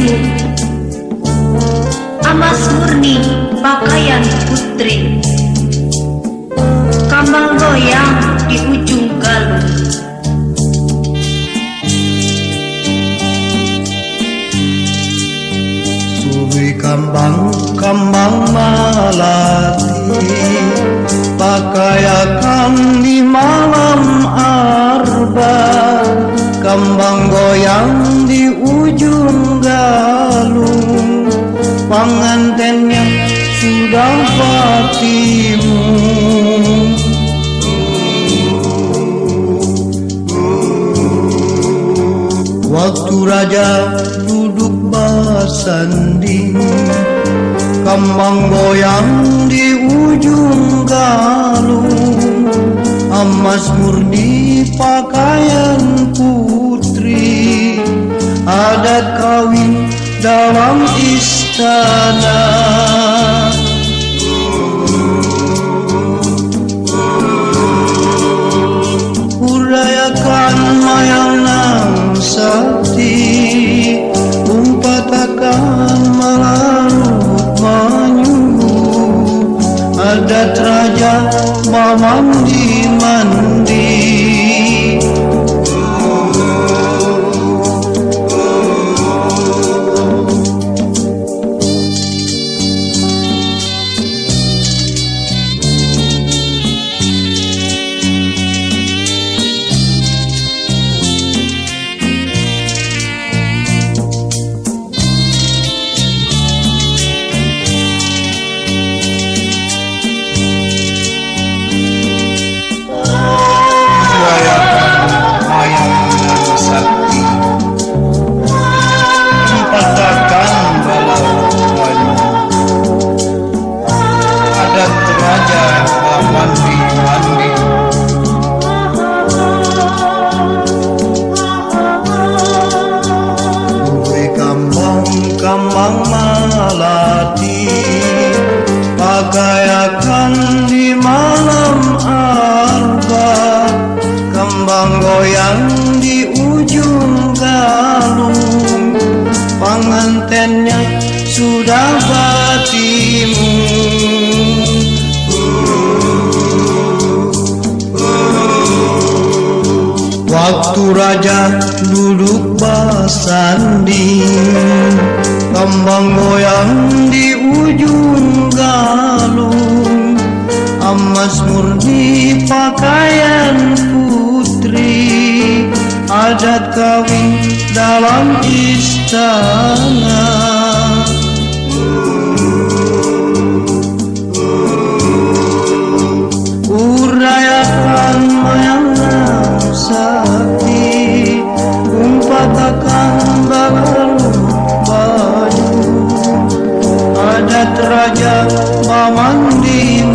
dirimu. Amas murni pakaian putri, kambang goyang di ujung galung. Suri kambang malati, pakaiakan di malam arba, kambang goyang di ujung galung, pengantinnya sudah patimu. Waktu raja duduk bersanding, kambang goyang di ujung galung, emas murni pakaian putri, adat kawin dalam istana. Urayakan mayang sakti, umpatakan melarut menyuguh, adat raja mandi. Kambang malati, pakaiakan di malam arba, kambang goyang di ujung galung, pengantinnya sudah patimu. Waktu raja duduk bersanding, kambang goyang di ujung galung, emas murni pakaian putri, adat kawin dalam istana. Urayakan mayang sakti, umpatakan balut baju, adat raja mandi.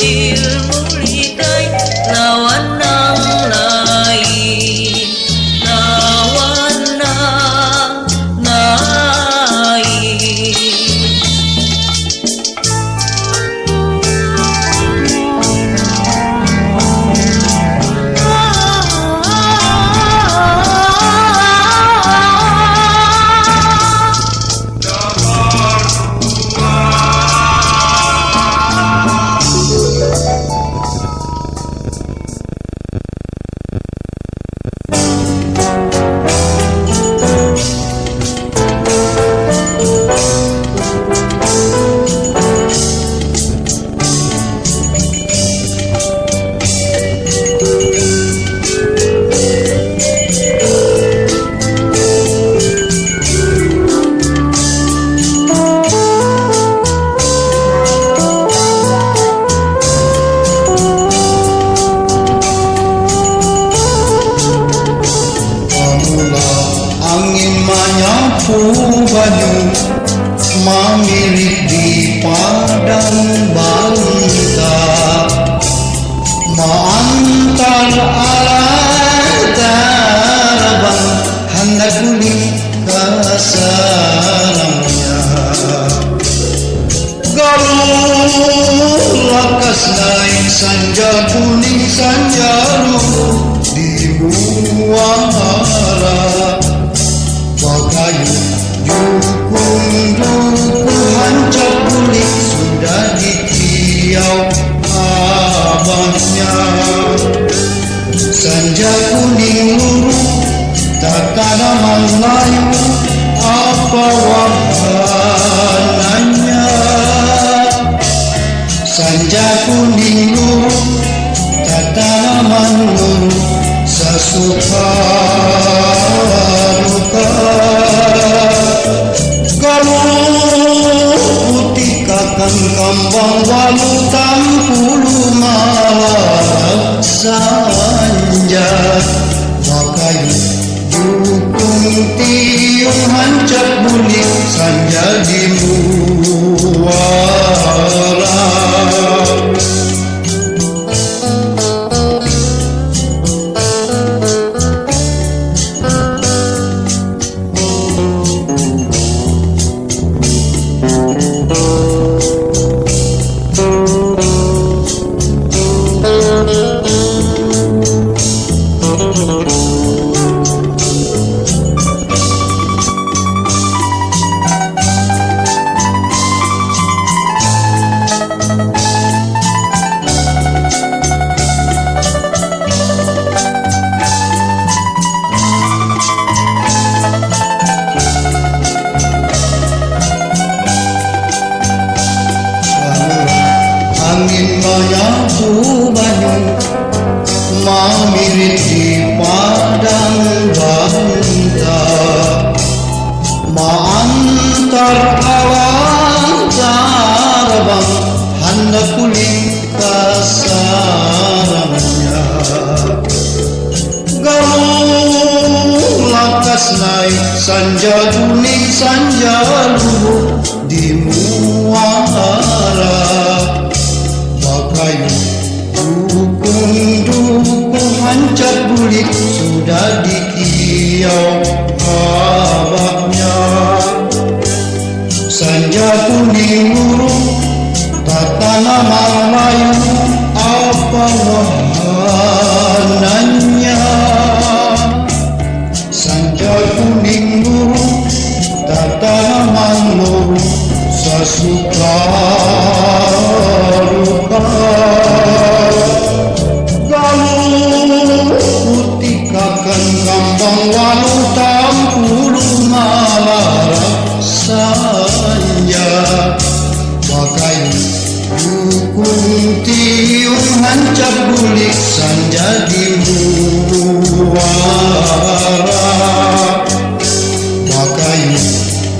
ilmu likai lawan nang lain lawan nang lain. Angin menyapu banyu memilik di padang banta, mengantar alat terbang hendak kulit ke sarangnya. Galuh lakas naik sanja kuning sanja luruh di muara. Bagayu dukung hancur kulit sudah dikiau abahnya. Sanja kuning luruh tak tanaman layu apa wahananya. Sanja kuning luruh tak tanaman luruh sesuka luka. Galuh putih kakang kambang walu tampulu malam sanja. Bakayu dukung tiung hancur bulik sanja di muara. Angin menyapu banyu memirit di padang banta, mengantar awan terbang hendak kulit ke sarangnya. Galuh lakas naik sanja kuning sanja luruh di muara. Bakayu dukung hancur bulik sudah dikiau abahnya. Sanja kuning luruh tak tanaman layu apa wahananya. Sanja kuning luruh tak tanaman luruh sesuka luka. Galuh putih kakang kambang walu tampulu malam sanja. Bakayu dukung tiung hancur bulik sanja di muara. Bakayu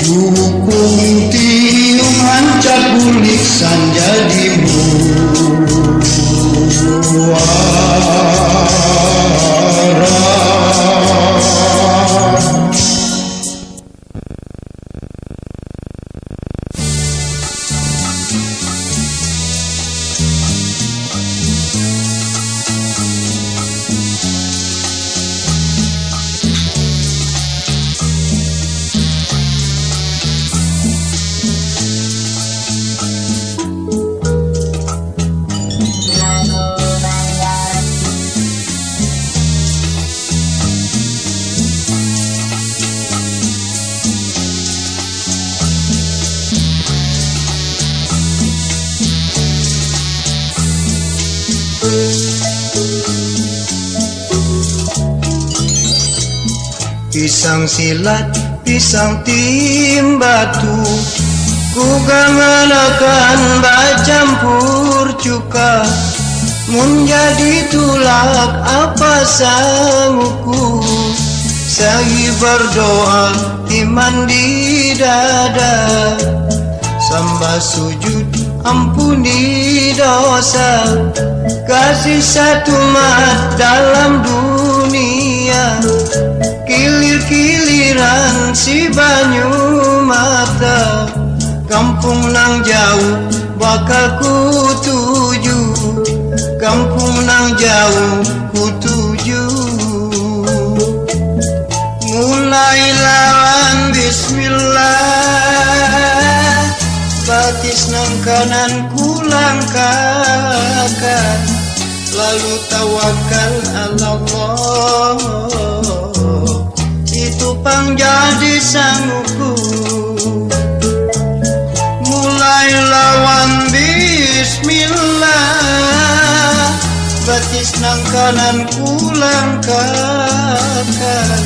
dukung tiung hancur bulik sanja di muara. Pisang silat, pisang timbatu, ku ganganakan bacampur cuka. Mun jadi tulak apa sanguku, saya berdoa iman di dada. Sembah sujud ampuni dosa, kasih satu mat dalam dunia. Kilir-kiliran si banyu mata, kampung nang jauh bakal ku tuju, kampung nang jauh ku tuju. Mulai lawan bismillah, batis nang kanan ku langkahkan, lalu tawakal ala Allah, itu pang jadi sangguku. Mulai lawan bismillah, batis nang kanan ku langkahkan,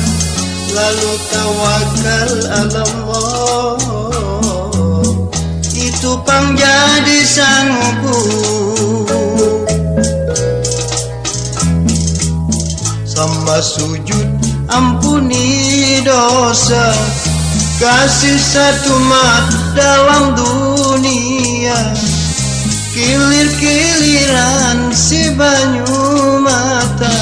lalu tawakal ala Allah, itu pang jadi sangguku. Sembah sujud ampuni dosa, kasih satu mat dalam dunia. Kilir-kiliran si banyu mata,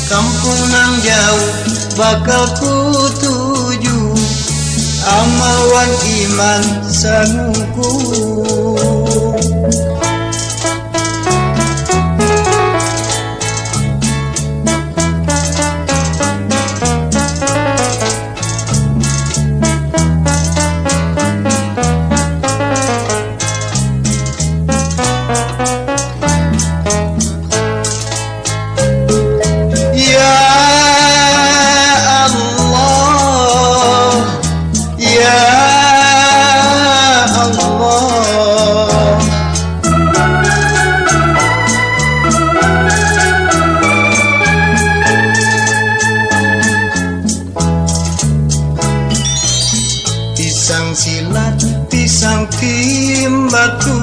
kampung nang jauh bakal ku tuju, amal wan iman sanguku. Pisang silat, pisang timbatu,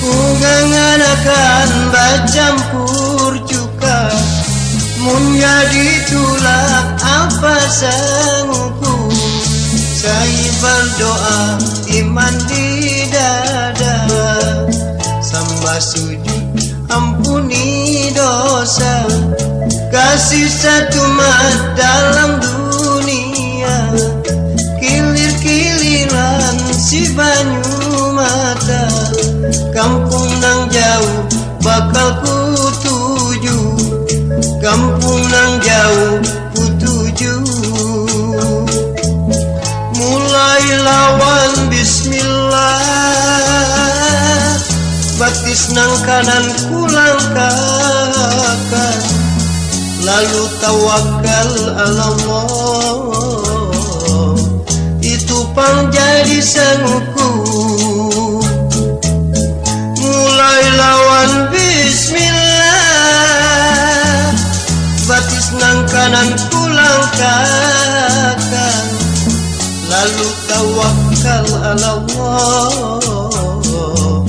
ku ganganakan bacampur cuka. Mun jadi tulak apa sanguku, saya berdoa iman di dada. Sembah sujud ampuni dosa, kasih satu mat dalam dunia. Kilir-kiliran si banyu mata, kampung nang jauh bakal ku tuju, kampung nang jauh ku tuju. Mulai lawan bismillah, batis nang kanan ku langkahkan, lalu tawakal ala Allah, itu pang jadi sangguku. Mulai lawan bismillah, batis nang kanan ku langkahkan, lalu tawakal ala Allah,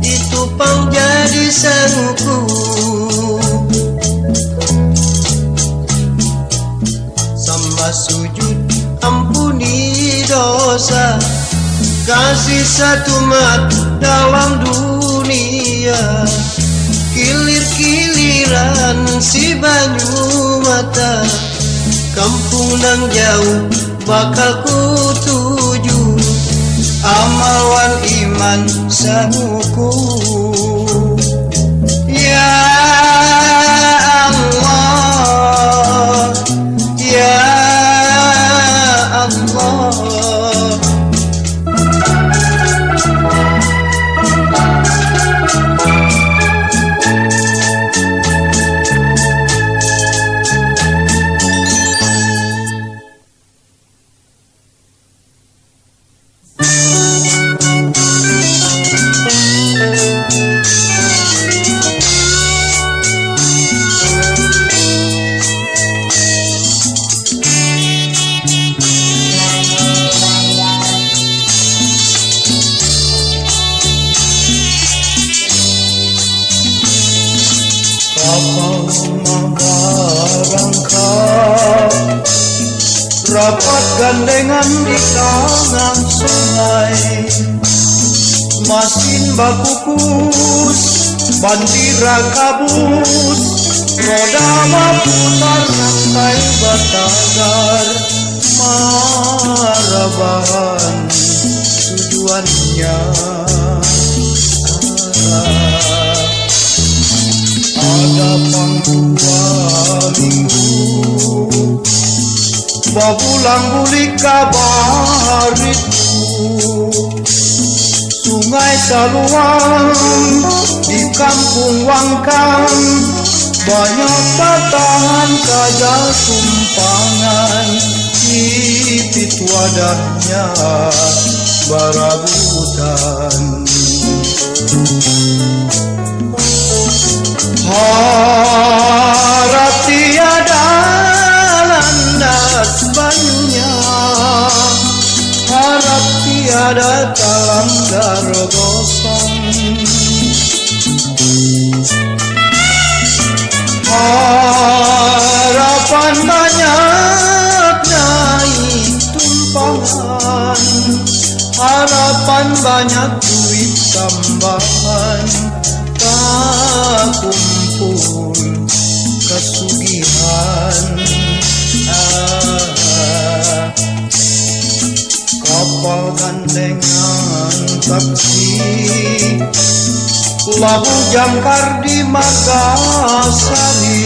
itu pang jadi sangguku. Sembah sujud ampuni dosa, kasih satu mat dalam dunia. Kilir-kiliran si banyu mata, kampung nang jauh bakal ku tuju, amal wan iman sanguku. Ya Allah, ya Allah. Kapal Magarangka rapat gandengan di tangan sungai, masin bakukus bandira kabus, roda putar rantai batagar, marabahan tujuannya ada pangdua minggu, babulang bulik kabar itu, sungai Saluang di kampung Wangkang, banyak batahan kaja tumpangan, ipit wadahnya barabutan. Harap tiada landas banyunya, harap tiada talanggar gosong, harapan banyak naik tumpangan, harapan banyak duit tambahan, tak kumpul kesugihan. Kapal gandengan taksi labu jangkar di Makassari,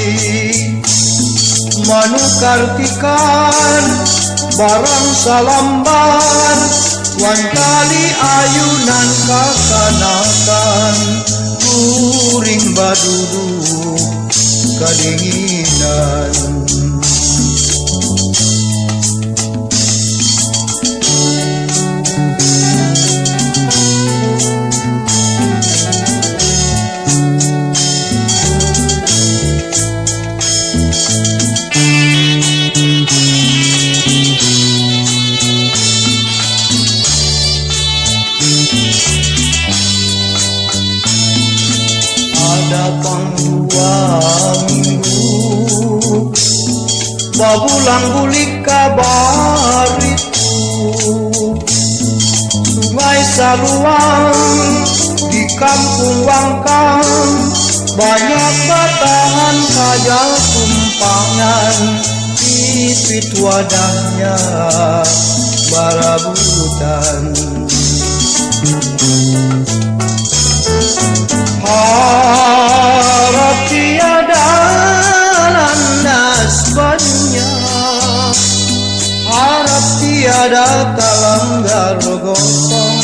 manukar tikan barang salamban, wan kali ayunan kakanakan, kuring badudu kadinginan. Pangdua minggu, babulang bulik kabar itu, sungai Saluang di kampung Wangkang, banyak batahan kaja tumpangan, ipit wadahnya barabutan. Harap tiada landas banyunya, harap tiada talanggar gosong,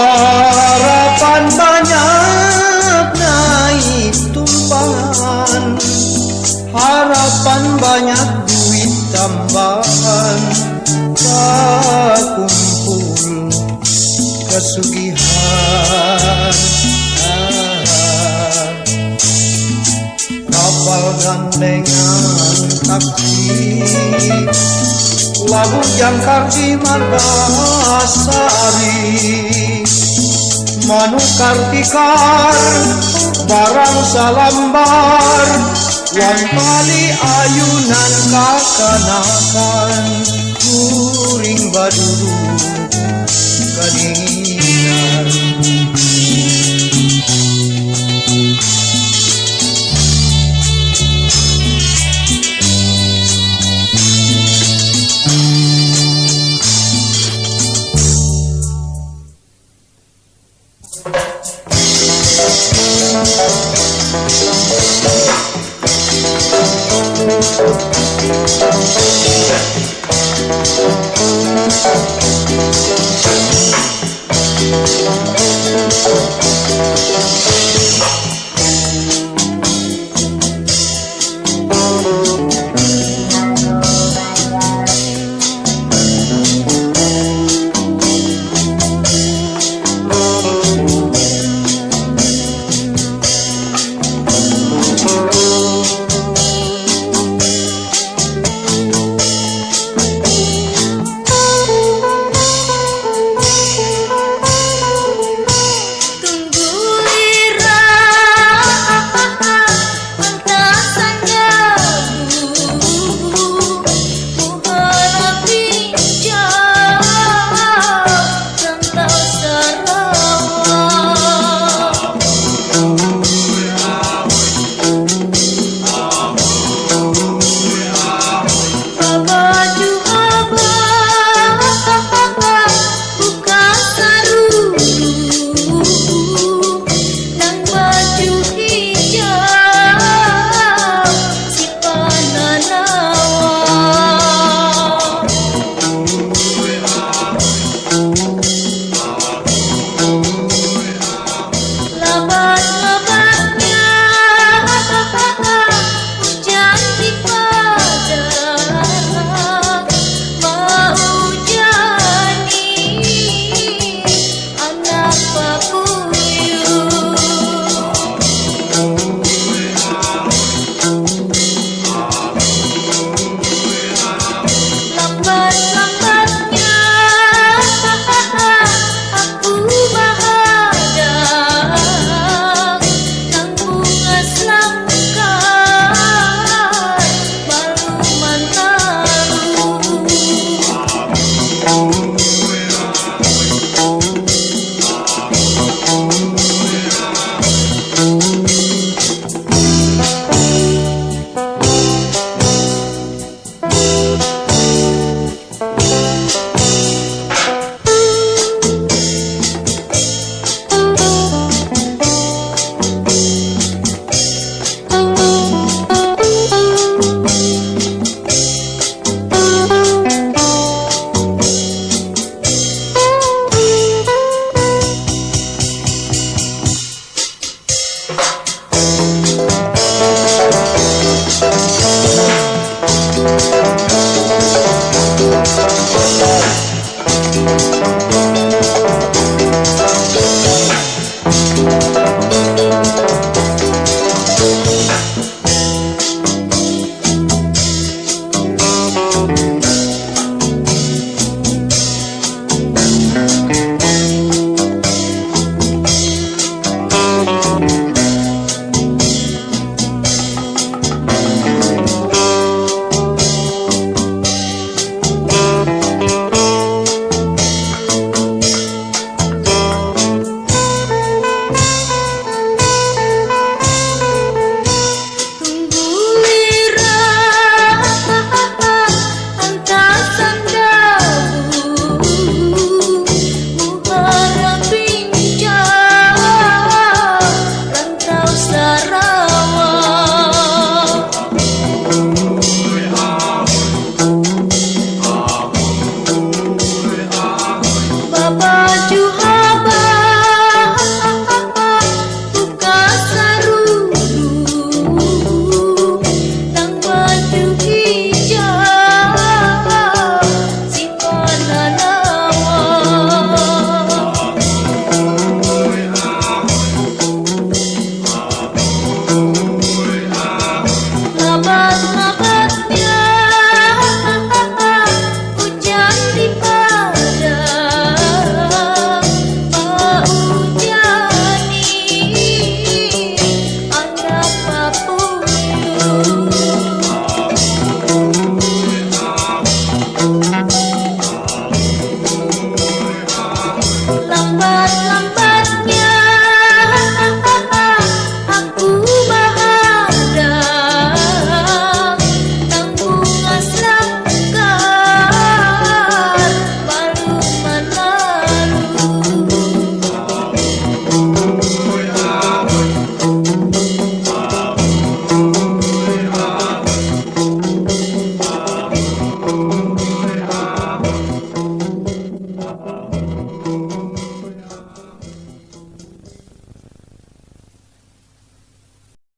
harapan banyak naik tumpangan, harapan banyak duit tambahan, tak kumpul kesugihan. Kapal gandengan taksi labu jangkar di Makassari, manukar tikar barang salambar, wan kali ayunan kakanakan, kuring badudu kadinginan.